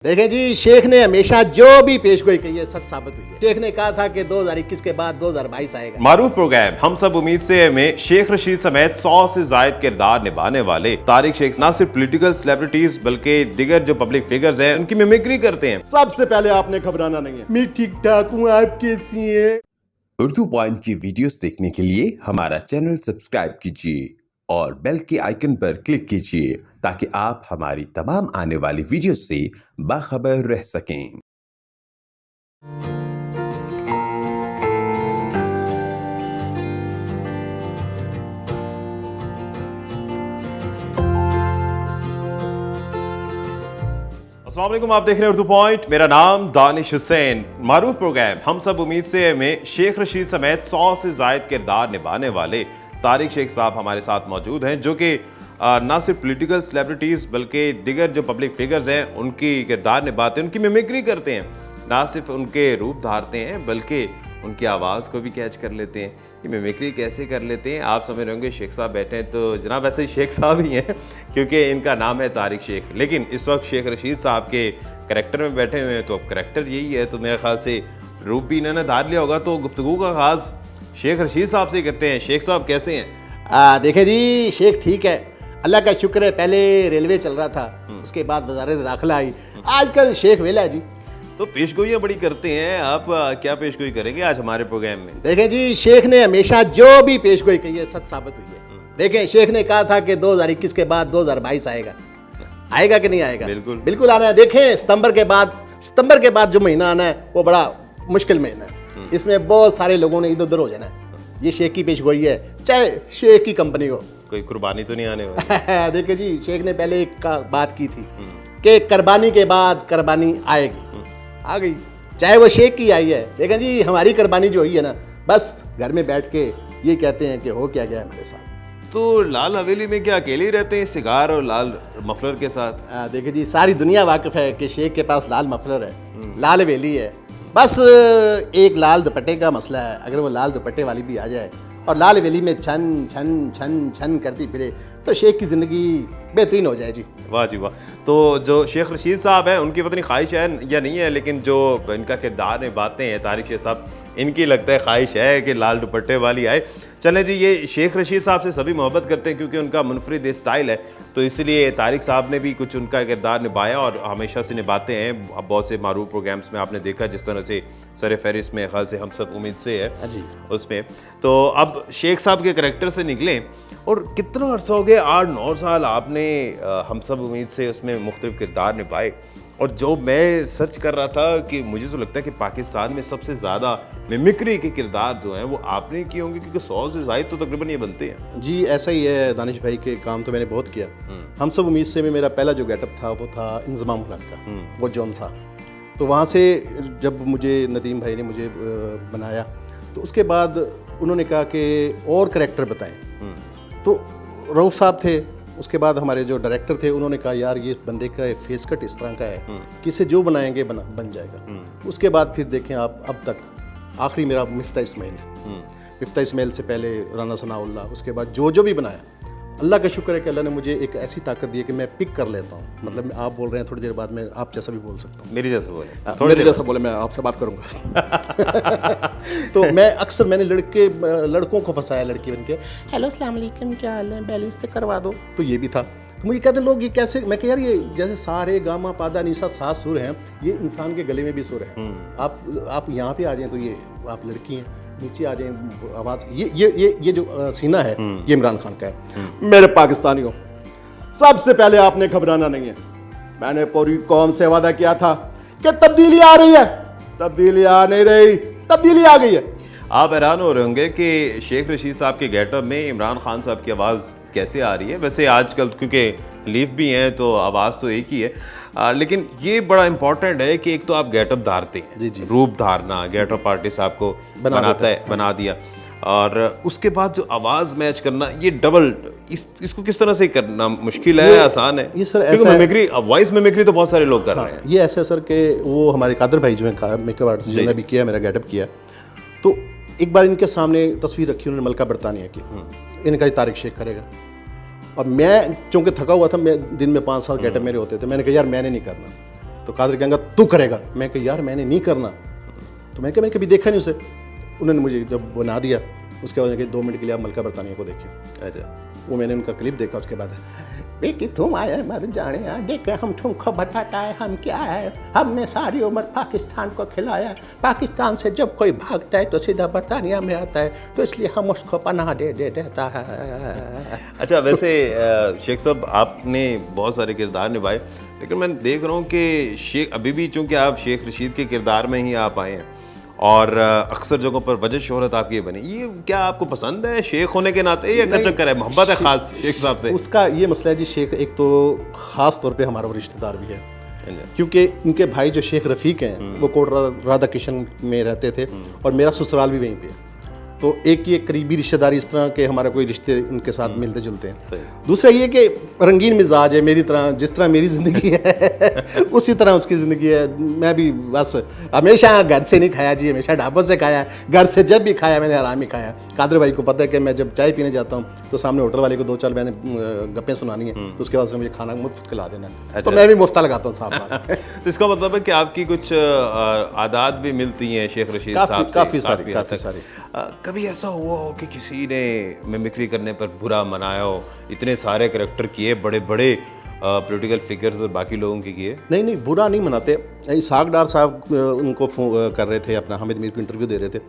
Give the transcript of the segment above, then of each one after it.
देखें जी, शेख ने हमेशा जो भी पेशगोई की है सच साबित हुई है। शेख ने कहा था कि 2021 के बाद 2022 आएगा। मारूफ प्रोग्राम हम सब उम्मीद से में शेख रशीद समेत 100 से जायद किरदार निभाने वाले तारिक शेख न सिर्फ पॉलिटिकल सेलिब्रिटीज बल्कि दिगर जो पब्लिक फिगर्स हैं उनकी मिमिक्री करते हैं। सबसे पहले आपने घबराना नहीं है, मैं ठीक ठाक हूँ, आप कैसी हैं? उर्दू पॉइंट की वीडियोस देखने के लिए हमारा चैनल सब्सक्राइब कीजिए और बेल के आइकन पर क्लिक कीजिए ताकि आप हमारी तमाम आने वाली वीडियो से बाखबर रह सकें। अस्सलाम वालेकुम, आप देख रहे हैं उर्दू पॉइंट। मेरा नाम दानिश हुसैन। मारूफ प्रोग्राम हम सब उम्मीद से में शेख रशीद समेत 100 से जायद किरदार निभाने वाले तारिक शेख साहब हमारे साथ मौजूद हैं, जो कि ना सिर्फ पॉलिटिकल सेलिब्रिटीज़ बल्कि दिगर जो पब्लिक फिगर्स हैं उनकी किरदार निभाते हैं, उनकी मिमिक्री करते हैं। ना सिर्फ उनके रूप धारते हैं बल्कि उनकी आवाज़ को भी कैच कर लेते हैं। ये मिमिक्री कैसे कर लेते हैं आप समझ रहे होंगे। शेख साहब बैठे हैं तो जनाब वैसे शेख साहब ही हैं क्योंकि इनका नाम है तारिक शेख, लेकिन इस वक्त शेख रशीद साहब के करैक्टर में बैठे हुए हैं। तो अब करैक्टर यही है तो मेरे ख्याल से रूप भी इन्होंने धार लिया होगा। तो गुफ्तगू का आगाज़ शेख रशीद साहब से करते हैं। शेख साहब कैसे हैं? देखें जी, शेख ठीक है, अल्लाह का शुक्र है। पहले रेलवे चल रहा था, उसके बाद वजारत दाखिला आई, आजकल शेख वेला है जी। तो पेशगोइयाँ बड़ी करते हैं आप, क्या पेशगोई करेंगे आज हमारे प्रोग्राम में? देखें जी, शेख ने हमेशा जो भी पेशगोई की है सच साबित हुई है। देखें, शेख ने कहा था कि 2021 के बाद 2022 आएगा। आएगा कि नहीं आएगा? बिल्कुल बिल्कुल आना है। देखें, सितंबर के बाद जो महीना आना है वो बड़ा मुश्किल महीना है। इसमें बहुत सारे लोगों ने इधर उधर हो जाना है। ये शेख की पेशगोई है, चाहे शेख की कंपनी हो। कोई कुर्बानी तो नहीं आने वाली? देखिए जी, शेख ने पहले एक बात की थी कि कुर्बानी के बाद कुर्बानी आएगी, आ गई, चाहे वो शेख की आई है। देखें जी, हमारी कुर्बानी जो हुई है ना, बस घर में बैठ के ये कहते हैं कि हो क्या गया हमारे साथ। तो लाल हवेली में क्या अकेले ही रहते हैं सिगार और लाल मफलर के साथ? देखिए जी, सारी दुनिया वाकिफ है कि शेख के पास लाल मफलर है, लाल हवेली है। बस एक लाल दुपट्टे का मसला है। अगर वो लाल दुपट्टे वाली भी आ जाए और लाल हवेली में छन छन छन छन करती फिरे तो शेख की ज़िंदगी बेहतरीन हो जाए जी। वाह जी वाह। तो जो शेख रशीद साहब हैं उनकी पता नहीं ख्वाहिश है या नहीं है, लेकिन जो इनका किरदार निभाते हैं तारिक शेख साहब, इनकी लगता है ख्वाहिश है कि लाल दुपट्टे वाली आए। चलें जी, ये शेख रशीद साहब से सभी मोहब्बत करते हैं क्योंकि उनका मुनफरिद स्टाइल है, तो इसलिए तारिक साहब ने भी कुछ उनका किरदार निभाया और हमेशा से निभाते हैं। अब बहुत से मारूफ प्रोग्राम्स में आपने देखा जिस तरह से सर फहरिस्त में ख्याल से हम सब उम्मीद से है जी उसमें। तो अब शेख साहब के करैक्टर से निकलें और कितना अर्सा हो गया, 8-9 साल आपने हम सब उम्मीद से उसमें मुख्तलिफ किरदार निभाए। और जो मैं सर्च कर रहा था कि मुझे तो लगता है कि पाकिस्तान में सबसे ज़्यादा मिमिक्री के किरदार जो हैं वो आपने किए होंगे क्योंकि 100 से ज़ायद तो तकरीबन ये बनते हैं। जी ऐसा ही है दानिश भाई, के काम तो मैंने बहुत किया। हम सब उम्मीद से में मेरा पहला जो गेटअप था वो था इंज़माम उल हक का, वो जौन सा। तो वहाँ से जब मुझे नदीम भाई ने मुझे बनाया तो उसके बाद उन्होंने कहा कि और करैक्टर बताएं। तो रऊफ़ साहब थे, उसके बाद हमारे जो डायरेक्टर थे उन्होंने कहा यार ये बंदे का फेस कट इस तरह का है कि इसे जो बनाएंगे बन जाएगा। उसके बाद फिर देखें आप अब तक आखिरी मेरा मिफ्ता इस्माइल से पहले राना सनाउल्लाह, उसके बाद जो भी बनाया, अल्लाह का शुक्र है कि अल्लाह ने मुझे एक ऐसी ताकत दी है कि मैं पिक कर लेता हूँ। मतलब आप बोल रहे हैं, थोड़ी देर बाद मैं आप जैसा भी बोल सकता हूँ। मेरी जैसा बोले, थोड़ी देर जैसा बोले, मैं आपसे बात करूँगा। तो मैं अक्सर मैंने लड़कों को फंसाया लड़की बन के, हेलो अस्सलाम वालेकुम, क्या हाल है, बैलेंस तो करवा दो। तो ये भी था। तो मुझे कहते लोग ये कैसे, मैं कह यार ये जैसे सारे गामा पादा नीसा 7 सुर हैं, ये इंसान के गले में भी सुर हैं। आप यहाँ पे आ जाएं तो ये आप लड़की हैं, नीचे आ जाएं आवाज़, ये जो सीना है ये इमरान खान का है। मेरे पाकिस्तानियों, सबसे पहले आपने घबराना नहीं है। मैंने पूरी कौम से वादा किया था कि तब्दीली आ रही है, तब्दीली आ नहीं रही, तब्दीली आ गई है। आप हैरान हो रहे होंगे कि शेख रशीद साहब के गेटअप में इमरान खान साहब की आवाज़ कैसे आ रही है। वैसे आजकल क्योंकि लीफ भी हैं तो आवाज़ तो एक ही है, लेकिन ये बड़ा इंपॉर्टेंट है कि एक तो आप गेटअप धारते हैं, जी। रूप धारना, गेटअप आर्टिस्ट आपको बना दिया, और उसके बाद जो आवाज़ मैच करना, ये डबल इसको किस तरह से करना मुश्किल है आसान है? ये सर ऐसा मिमिक्री, वॉइस मिमिक्री तो बहुत सारे लोग कर रहे हैं। ये ऐसा सर कि वो हमारे कादर भाई जो है मेकअप आर्टिस्ट, जिन्होंने भी किया, मेरा गेटअप किया, तो एक बार इनके सामने तस्वीर रखी उन्होंने मलका बरतानिया की, इनका ही तारिक शेख करेगा। और मैं चूँकि थका हुआ था, मैं दिन में 5 साल गेटअप मेरे होते थे, मैंने कहा यार मैंने नहीं करना। तो कादर कहेंगा तू करेगा, मैं कहा यार मैंने नहीं करना। तो मैंने कहा मैंने कभी देखा नहीं उसे। उन्होंने मुझे जब बना दिया उसके बाद 2 मिनट के लिए आप मलका बरतानिया को देखें। अच्छा, वो मैंने उनका क्लिप देखा, उसके बाद बेटी तुम आए मर जाने देखे हम तुमको बताता है हम क्या है, हमने सारी उम्र पाकिस्तान को खिलाया, पाकिस्तान से जब कोई भागता है तो सीधा बरतानिया में आता है, तो इसलिए हम उसको पनाह दे देता है। अच्छा वैसे शेख साहब आपने बहुत सारे किरदार निभाए, लेकिन मैं देख रहा हूँ कि शेख अभी भी, चूँकि आप शेख रशीद के किरदार में ही आप आए हैं और अक्सर जगहों पर वजह शोहरत आपकी ये बनी, ये क्या आपको पसंद है शेख होने के नाते या क्या चक्कर है, मोहब्बत है खास शेख साहब से? उसका ये मसला है जी, शेख एक तो ख़ास तौर पे हमारा वो रिश्तेदार भी है, क्योंकि उनके भाई जो शेख रफ़ीक हैं वो कोट राधा किशन में रहते थे और मेरा ससुराल भी वहीं पे है। तो एक ये करीबी रिश्तेदारी इस तरह के हमारा कोई रिश्ते उनके साथ मिलते जुलते हैं। दूसरा ये कि रंगीन मिजाज है मेरी तरह, जिस तरह मेरी ज़िंदगी है उसी तरह उसकी ज़िंदगी है। मैं भी बस हमेशा घर से नहीं खाया जी, हमेशा ढाबों से खाया, घर से जब भी खाया मैंने आराम ही खाया। कादर भाई को पता है कि मैं जब चाय पीने जाता हूँ तो सामने होटल वाले को 2-4 मैंने गप्पें सुनानी है, तो उसके बाद उसने मुझे खाना मुफ्त खिला देना है। तो मैं भी मुफ्ता लगाता हूँ साहब। तो इसका मतलब है कि आपकी कुछ आदात भी मिलती हैं शेख रशीद साहब से? काफ़ी सारी। कभी ऐसा हुआ हो कि किसी ने मिमिक्री करने पर बुरा मनाया हो? इतने सारे करैक्टर किए, बड़े बड़े पॉलिटिकल फिगर्स और बाकी लोगों के किए। नहीं बुरा नहीं मनाते। इसहाक डार साहब उनको कर रहे थे, अपना हामिद मीर को इंटरव्यू दे रहे थे,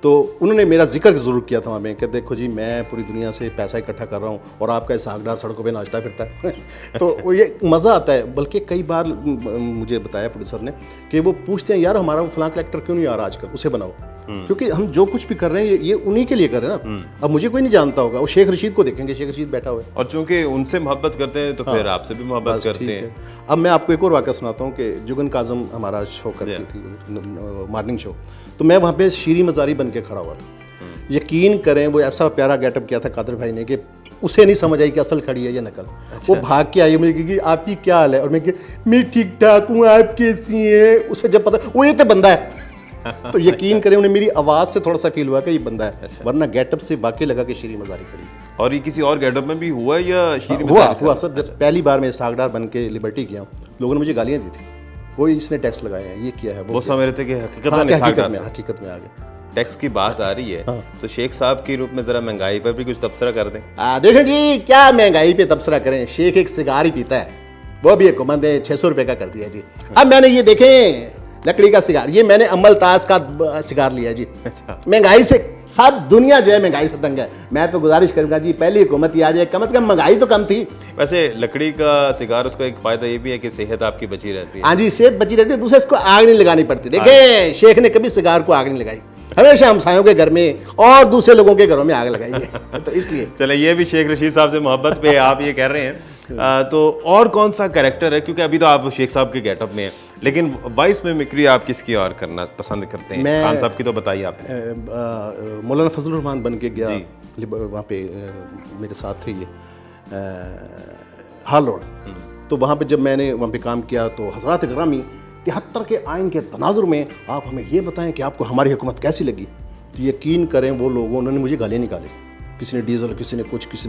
तो उन्होंने मेरा जिक्र ज़रूर किया था हमें कि देखो जी मैं पूरी दुनिया से पैसा इकट्ठा कर रहा हूँ और आपका इसहाक डार सड़कों पे नाचता फिरता है तो ये मज़ा आता है। बल्कि कई बार मुझे बताया प्रोड्यूसर ने कि वो पूछते हैं यार हमारा वो फलां करेक्टर क्यों नहीं आ रहा आजकल, उसे बनाओ, क्योंकि हम जो कुछ भी कर रहे हैं ये उन्हीं के लिए कर रहे हैं ना। अब मुझे कोई नहीं जानता होगा, वो शेख रशीद को देखेंगे, शेख रशीद बैठा हुआ है और चूंकि उनसे मोहब्बत करते हैं तो फिर आपसे भी मोहब्बत करते हैं। अब मैं आपको एक और वाक़या सुनाता हूँ कि जुगन काज़म हमारा शो करती थी, मॉर्निंग शो, तो मैं वहाँ पे शीरी मज़ारी बन के खड़ा हुआ था। यकीन करें वो ऐसा प्यारा गेटअप किया था कादर भाई ने कि उसे नहीं समझ आई कि असल खड़ी है या नकल। वो भाग के आई, मुझे कि आपकी क्या हाल है, और मैं ठीक ठाक हूँ, आप कैसी हैं। उसे जब पता वो ये तो बंदा है तो यकीन करें उन्हें मेरी आवाज़ से थोड़ा सा फील हुआ कि ये बंदा है, वरना गेटअप से बाकी लगा कि शीरी मज़ारी खड़ी। और ये किसी और गेटअप में भी हुआ या शीरी हुआ सब। जब पहली बार मैं सागडार बन के लिबर्टी किया, लोगों ने मुझे गालियाँ दी थी, वो इसने टैक्स लगाए हैं, ये किया है, वो समझ रहे थे कि हकीकत में आ गए। टैक्स की बात आ रही है तो शेख साहब के रूप में जरा महंगाई पर भी कुछ तबसरा कर दें। देखें जी क्या महंगाई पे तबसरा करें, शेख एक सिगार ही पीता है, वो भी एक हुकूमत ने 600 रुपये का कर दिया जी। अब मैंने ये देखें लकड़ी का सिगार, ये मैंने अमल ताज का सिगार लिया जी। महंगाई से सब दुनिया जो है महंगाई से तंग है। मैं तो गुजारिश करूंगा जी पहली हुकूमत ही आ जाए, कम से कम महंगाई तो कम थी। वैसे लकड़ी का सिगार उसका एक फायदा ये भी है कि सेहत आपकी बची रहती है। हाँ जी, सेहत बची रहती है, दूसरे इसको आग नहीं लगानी पड़ती। देखिए शेख ने कभी सिगार को आग नहीं लगाई, हमेशा हमसायों के घर में और दूसरे लोगों के घरों में आग लगाई है तो इसलिए। चले ये भी शेख रशीद साहब से मोहब्बत पे आप ये कह रहे हैं। तो और कौन सा कैरेक्टर है, क्योंकि अभी तो आप शेख साहब के गेटअप में हैं, लेकिन वॉइस मिमिक्री आप किसकी और करना पसंद करते हैं? खान साहब की तो बताइए आपने। मौलाना फजलुर रहमान बन के गया, वहाँ पे मेरे साथ थे ये हाल रोड, तो वहाँ पे जब मैंने वहाँ पे काम किया तो हज़रात गिरामी 73 के आइन के तनाजुर में आप हमें ये बताएं कि आपको हमारी हुकूमत कैसी लगी। तो यकीन करें वो लोगों उन्होंने मुझे गालियाँ निकाली, किसी ने डीजल, किसी ने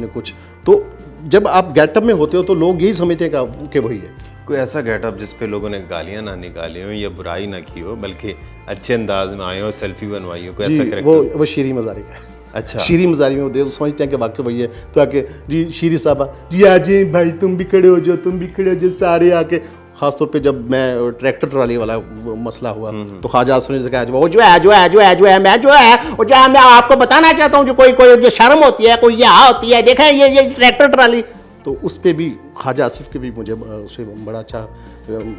कुछ। तो जब आप गेटअप में होते हो तो लोग यही समझते हैं कि वही है। कोई ऐसा गेटअप जिस पे लोगों ने गालियाँ ना निकाली हो या बुराई ना की हो, बल्कि अच्छे अंदाज में आए हो, सेल्फी बनवाई हो, कोई ऐसा कैरेक्टर? वो शीरी मज़ारी का। अच्छा, शीरी मज़ारी में वो समझते हैं कि वाकई वही है, तो आके जी शीरी साहबा जी आ जाए भाई, तुम भी खड़े हो जो सारे आके। खासतौर पे जब मैं ट्रैक्टर ट्राली वाला मसला हुआ तो ख्वाजा आसफ ने कहा वो जो है मैं आपको बताना चाहता हूँ जो कोई जो शर्म होती है, कोई यहाँ होती है, देखें ये ट्रैक्टर ट्राली। तो उस पर भी ख्वाजा आसिफ के भी मुझे उस पर बड़ा अच्छा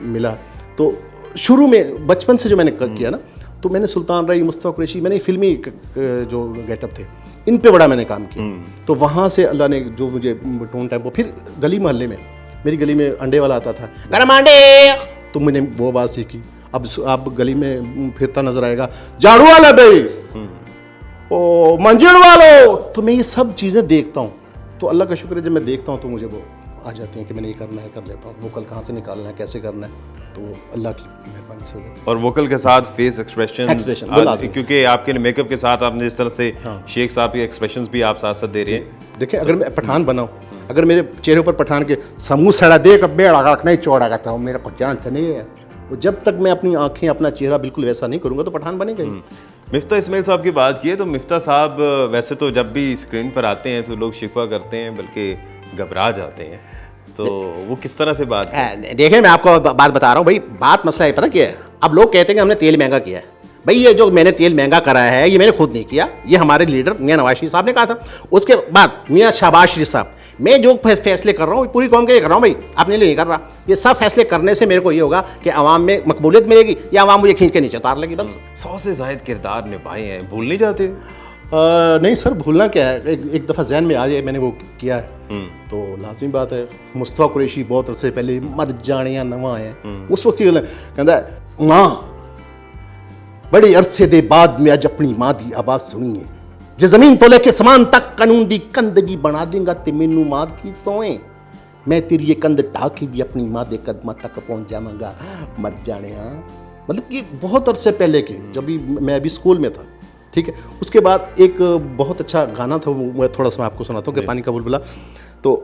मिला। तो शुरू में बचपन से जो मैंने किया ना, तो मैंने सुल्तान रई, मुस्तफ़ा कुरैशी, मैंने फिल्मी जो गेटअप थे इन पे बड़ा मैंने काम किया। तो वहाँ से अल्लाह ने जो मुझे टोन टाइप, वो फिर गली मोहल्ले में, मेरी गली में अंडे वाला आता था, गरम अंडे, तो मैंने वो आवाज़ सीखी। अब आप गली में फिरता नजर आएगा, झाड़ू वाला भाई, ओ मंजिल वालो, तो मैं ये सब चीज़ें देखता हूँ। तो अल्लाह का शुक्र है जब मैं देखता हूँ तो मुझे वो आ जाती हैं कि मैंने ये करना है, कर लेता हूँ। वोकल कहाँ से निकालना है, कैसे करना है, तो अल्लाह की मेहरबानी से। और वोकल के साथ फेस एक्सप्रेशन, क्योंकि आपके मेकअप के साथ आपने जिस तरह से शेख साहब के एक्सप्रेशंस भी आप साथ साथ दे रहे हैं। देखिए अगर मैं पठान बनाऊँ, अगर मेरे चेहरे पर पठान के समूह सड़ा देख बेड़ा रखना ही चौड़ा करता हूँ, मेरा कुछ जानता नहीं है, और जब तक मैं अपनी आंखें अपना चेहरा बिल्कुल वैसा नहीं करूँगा तो पठान बनेगा ही। मिफ्ता इस्माइल साहब की बात की है तो मिफ्ता साहब वैसे तो जब भी स्क्रीन पर आते हैं तो लोग शिकवा करते हैं बल्कि घबरा जाते हैं, तो वो किस तरह से बात है? देखिए मैं आपको बात बता रहा हूँ भाई, बात मसला है पता क्या है। अब लोग कहते हैं कि हमने तेल महंगा किया है। भाई ये जो मैंने तेल महंगा कराया है ये मैंने खुद नहीं किया, ये हमारे लीडर मियां नवाज शरीफ साहब ने कहा था। उसके बाद मियां शहबाज शरीफ साहब, मैं जो फैसले कर रहा हूँ पूरी कौम के लिए कर रहा हूँ भाई, अपने लिए नहीं कर रहा। ये सब फैसले करने से मेरे को ये होगा कि आवाम में मकबूलियत मिलेगी या आवाम मुझे खींच के नीचे उतार लेगी बस। 100 से ज़ायद किरदार निभाए हैं, भूल नहीं जाते? नहीं सर, भूलना क्या है, एक दफ़ा जहन में आ जाए मैंने वो किया है तो लाजमी बात है। मुस्तफ़ा कुरैशी बहुत अरसे पहले मर जाने नवा है, उस वक्त कहता है माँ बड़े अरसे दे बाद में अज अपनी माँ की आवाज़ सुनी है, जो जमीन तो लेके समान तक कानून दी कंदगी बना देंगा ते मैनू माँ थी सोए, मैं तेरी ये कंध ढा के भी अपनी माँ के कदम तक पहुँच जावांगा मर जाने। मतलब कि बहुत अरसे पहले के, जब भी मैं अभी स्कूल में था, ठीक है। उसके बाद एक बहुत अच्छा गाना था, मैं थोड़ा सा आपको सुनाता हूँ कि पानी का बुलबुला। तो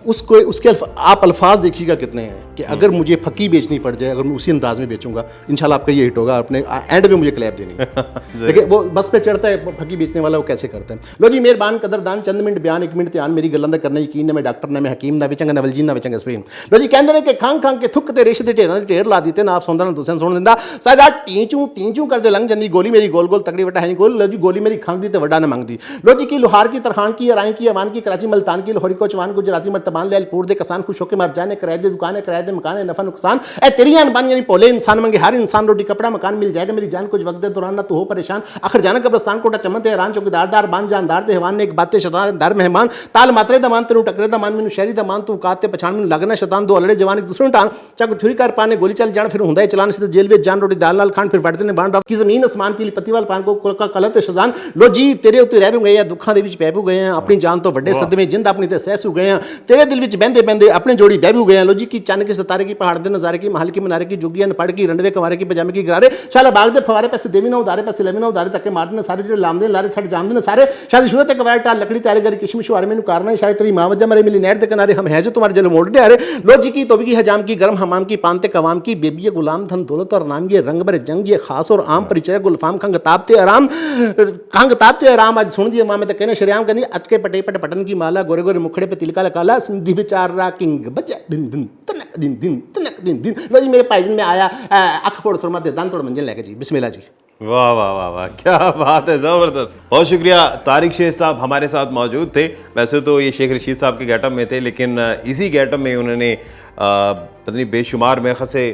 उसको उसके आप अल्फाज देखिएगा कितने हैं कि अगर मुझे फकी बेचनी पड़ जाए, अगर मैं उसी अंदाज में बेचूंगा इंशाल्लाह आपका ये हिट होगा। अपने एंड पे मुझे क्लैप देनी है। देखिए वो बस पे चढ़ता है फकी बेचने वाला, वो कैसे करते हैं। लो जी मेहरबान कदरदान चंद मिनट बयान 1 मिनट ध्यान मेरी गल्लां दा करना यकीन, मैं डॉक्टर ना मैं हकीम ना विचंगा ना वलजीन ना विचंगा स्प्रीम। लो जी कहंदे ने कि खांग खांग के थुक ते रेश दे ढेर ला दिते ना आप सौंदा ना तुसें सुन दिंदा साडा टीचू कर दे लंघ जंदी गोली मेरी गोल गोल तगड़ी वटा है गोल। लो जी गोली मेरी खांग दी ते वड्डा ना मंगदी। लो जी की लोहार की तरखान की राई की अवान की कराची मल्तान की लाहौरी को चवान गुजराती मर्तबान लैलपुर दे किसान खुश होकर मर जाने, किराए दे दुकान है किराए दे मकान है नफा नुकसान ए तेरी अनबानी यानी पोले इंसान मंगे हर इंसान रोटी कपड़ा मकान मिल जाएगा मेरी जान कुछ वक्त दे दौरान ना तो हो परेशान आखिर जाना कब्रस्तान कोटा चमन ते हैरान चौकीदार दार बान जानदार दे हवान ने एक बातें शैतान दार मेहमान ताल मात्रे दमान तेनु टकरे दमान मेनू शहरी दमान तू काते पछाण मेनू लगना शैतान दो अलड़े जवान एक दूसरे ਨੂੰ टान चक छुरी कर पाने गोली चल जान फिर ਹੁੰਦਾ है चलान से जेल में जान रोटी दाल नाल खान फिर वड़ते ने बाण की जमीन आसमान पीली पत्ती वाल पान को का कलर ते शजान। लो जी तेरे उत्ते रह गए हैं दुखों ਦੇ ਵਿੱਚ ਪੈ ਗਏ हैं अपनी जान तो ਵੱਡੇ सदमे जिंद अपनी ते सहसू गए हैं तेरे दिल ਵਿੱਚ बहंदे बहंदे अपने जोड़ी बहबू गए हैं। लो जी की चन्न के सितारे की पहाड़ दे नजारे की महल की मीनारे की जोगियां पड़ की रंडवे कवारे की पजामे की गरारे शाला बाग दे फवारे पैसे देवी ना उदारे पैसे लेवी ना उदारे तक मारते ने सारे जो लामदे लारे छड़ जामदे ने सारे शादी शुरू तक कवार टाल लकड़ी तारे घर किशमिश वारे मेनू कारना शायद तेरी माँ वजह मरे मिली नहर के किनारे हम हैं जो तुम्हारे जल मोड़ दे आ रहे। लो जी की तोबी की हजाम की गर्म हमाम की पानते कवाम की बेबी गुलाम धन दौलत और नाम ये रंग भरे जंग ये खास और आम परिचय गुलफाम खंग तापते आराम आज सुन दिए माँ में तो कहने शरियाम करनी अटके पटे पट पटन की माला गोरे गोरे मुखड़े पे तिलका काला सिंधी बेचारा किंग बजा दिन दिन तनक दिन दिन तनक दिन दिन। लो जी मेरे पाइजन में आया अख फोड़ सुरमा दे दान तोड़ मंजिल लेके जी बिस्मिल्लाह जी। वाह वाह वाह वाह क्या बात है, ज़बरदस्त। बहुत शुक्रिया। तारिक शेख साहब हमारे साथ मौजूद थे। वैसे तो ये शेख रशीद साहब के गेटअप में थे लेकिन इसी गेटअप में उन्होंने पता नहीं बेशुमार में खसे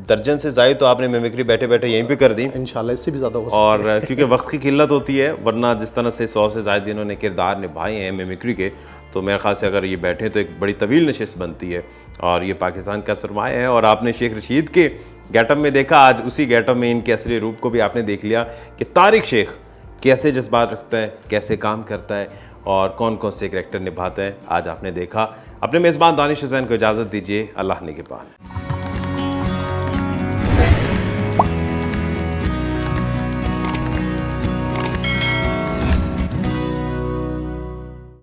दर्जन से ज़ायद तो आपने मिमिक्री बैठे बैठे यहीं पे कर दी इंशाल्लाह इससे भी ज़्यादा हो सकता और क्योंकि वक्त की किल्लत होती है, वरना जिस तरह से 100 से ज़ायद इन्होंने किरदार निभाए हैं मिमिक्री के, तो मेरे ख्याल से अगर ये बैठे तो एक बड़ी तवील नशिस्त बनती है और ये पाकिस्तान का सरमाया है। और आपने शेख रशीद के गेटअप में देखा, आज उसी गेटअप में इनके असली रूप को भी आपने देख लिया कि तारिक शेख कैसे जज्बात रखता है, कैसे काम करता है और कौन कौन से करैक्टर निभाता है, आज आपने देखा। अपने मेज़बान दानिश हुसैन को इजाज़त दीजिए, अल्लाह ने के पान।